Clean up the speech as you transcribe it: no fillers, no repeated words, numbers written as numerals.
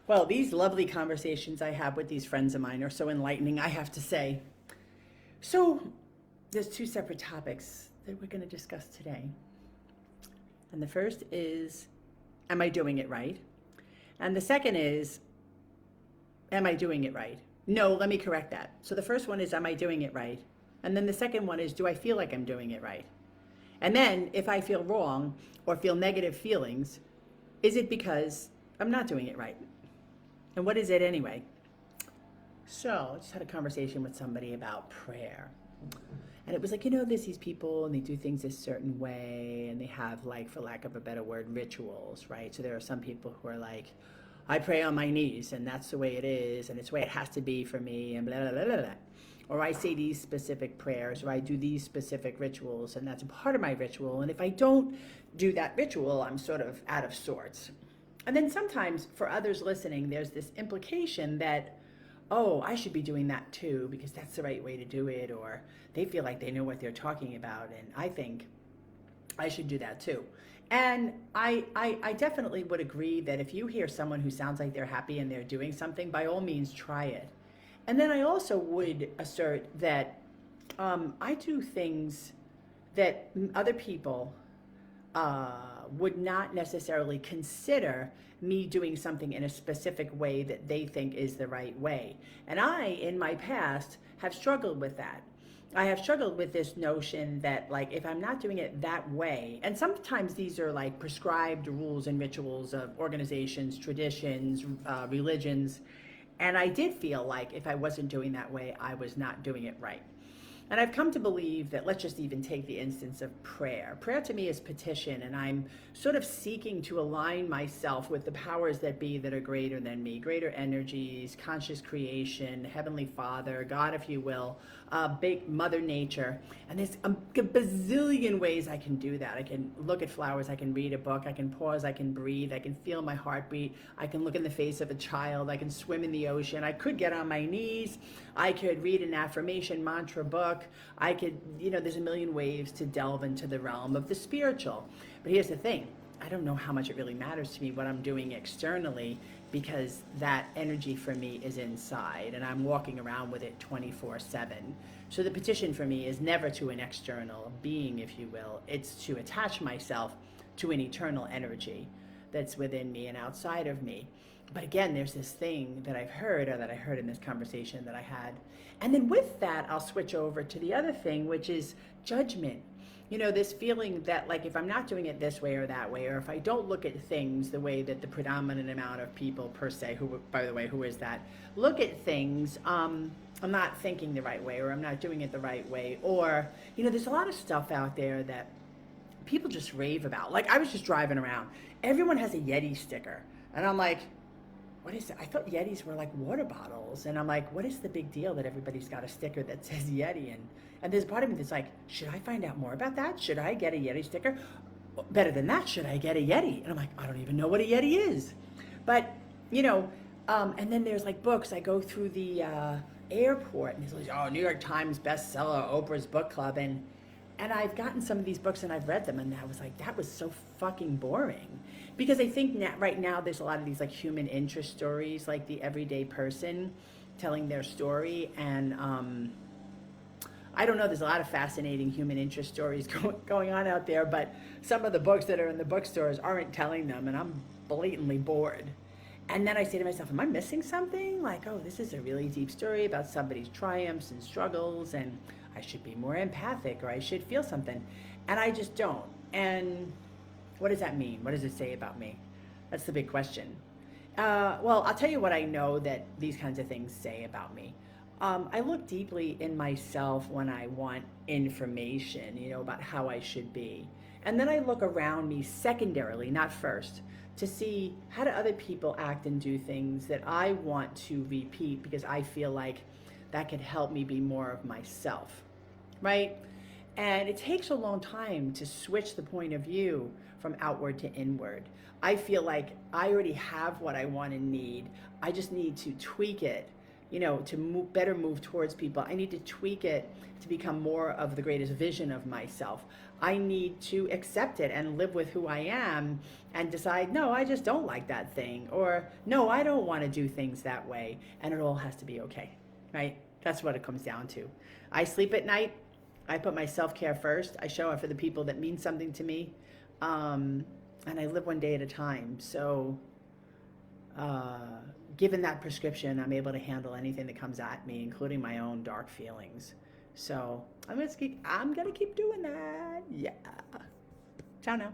Well, these lovely conversations I have with these friends of mine are so enlightening, I have to say. So, there's two separate topics that we're going to discuss today. And the first is, am I doing it right? And the second is, am I doing it right? No, let me correct that. So, the first one is, am I doing it right? And then the second one is, do I feel like I'm doing it right? And then, if I feel wrong or feel negative feelings, is it because I'm not doing it right? And what is it anyway? So I just had a conversation with somebody about prayer. And it was like, there's these people and they do things a certain way and they have, like, for lack of a better word, rituals, right? So there are some people who are like, I pray on my knees and that's the way it is and it's the way it has to be for me and blah, blah, blah, blah, blah. Or I say these specific prayers or I do these specific rituals and that's a part of my ritual. And if I don't do that ritual, I'm sort of out of sorts. And then sometimes for others listening, there's this implication that, oh, I should be doing that too because that's the right way to do it, or they feel like they know what they're talking about, and I think I should do that too. And I definitely would agree that if you hear someone who sounds like they're happy and they're doing something, by all means, try it. And then I also would assert that I do things that other people would not necessarily consider me doing something in a specific way that they think is the right way. And I, in my past, have struggled with that. I have struggled with this notion that, like, if I'm not doing it that way, and sometimes these are like prescribed rules and rituals of organizations, traditions, religions, and I did feel like if I wasn't doing that way, I was not doing it right. And I've come to believe that, let's just even take the instance of prayer. Prayer to me is petition, and I'm sort of seeking to align myself with the powers that be that are greater than me, greater energies, conscious creation, Heavenly Father, God, if you will, big Mother Nature. And there's a bazillion ways I can do that. I can look at flowers, I can read a book, I can pause, I can breathe, I can feel my heartbeat, I can look in the face of a child, I can swim in the ocean, I could get on my knees, I could read an affirmation mantra book, I could, there's a million ways to delve into the realm of the spiritual. But here's the thing, I don't know how much it really matters to me what I'm doing externally, because that energy for me is inside and I'm walking around with it 24/7. So the petition for me is never to an external being, if you will. It's to attach myself to an eternal energy that's within me and outside of me. But again, there's this thing that I've heard, or that I heard in this conversation that I had. And then with that, I'll switch over to the other thing, which is judgment. This feeling that, like, if I'm not doing it this way or that way, or if I don't look at things the way that the predominant amount of people per se, who, by the way, who is that, look at things, I'm not thinking the right way, or I'm not doing it the right way. Or, there's a lot of stuff out there that people just rave about. Like, I was just driving around. Everyone has a Yeti sticker. And I'm like, what is it? I thought Yetis were like water bottles. And I'm like, what is the big deal that everybody's got a sticker that says Yeti? And there's part of me that's like, should I find out more about that? Should I get a Yeti sticker? Better than that, should I get a Yeti? And I'm like, I don't even know what a Yeti is. But, and then there's like books. I go through the airport and there's like, New York Times bestseller, Oprah's book club. And I've gotten some of these books and I've read them and I was like, that was so fucking boring. Because I think right now there's a lot of these like human interest stories, like the everyday person telling their story. And I don't know, there's a lot of fascinating human interest stories going on out there, but some of the books that are in the bookstores aren't telling them and I'm blatantly bored. And then I say to myself, am I missing something? Like, oh, this is a really deep story about somebody's triumphs and struggles and I should be more empathic or I should feel something. And I just don't. And what does that mean? What does it say about me? That's the big question. Well, I'll tell you what I know that these kinds of things say about me. I look deeply in myself when I want information, about how I should be. And then I look around me secondarily, not first, to see how do other people act and do things that I want to repeat because I feel like that could help me be more of myself, right? And it takes a long time to switch the point of view from outward to inward. I feel like I already have what I want and need. I just need to tweak it to better move towards people. I need to tweak it to become more of the greatest vision of myself. I need to accept it and live with who I am and decide, no, I just don't like that thing, or no, I don't want to do things that way, and it all has to be okay, right? That's what it comes down to. I sleep at night. I put my self-care first. I show up for the people that mean something to me, and I live one day at a time. So given that prescription, I'm able to handle anything that comes at me, including my own dark feelings. So I'm gonna keep doing that. Yeah. Ciao now.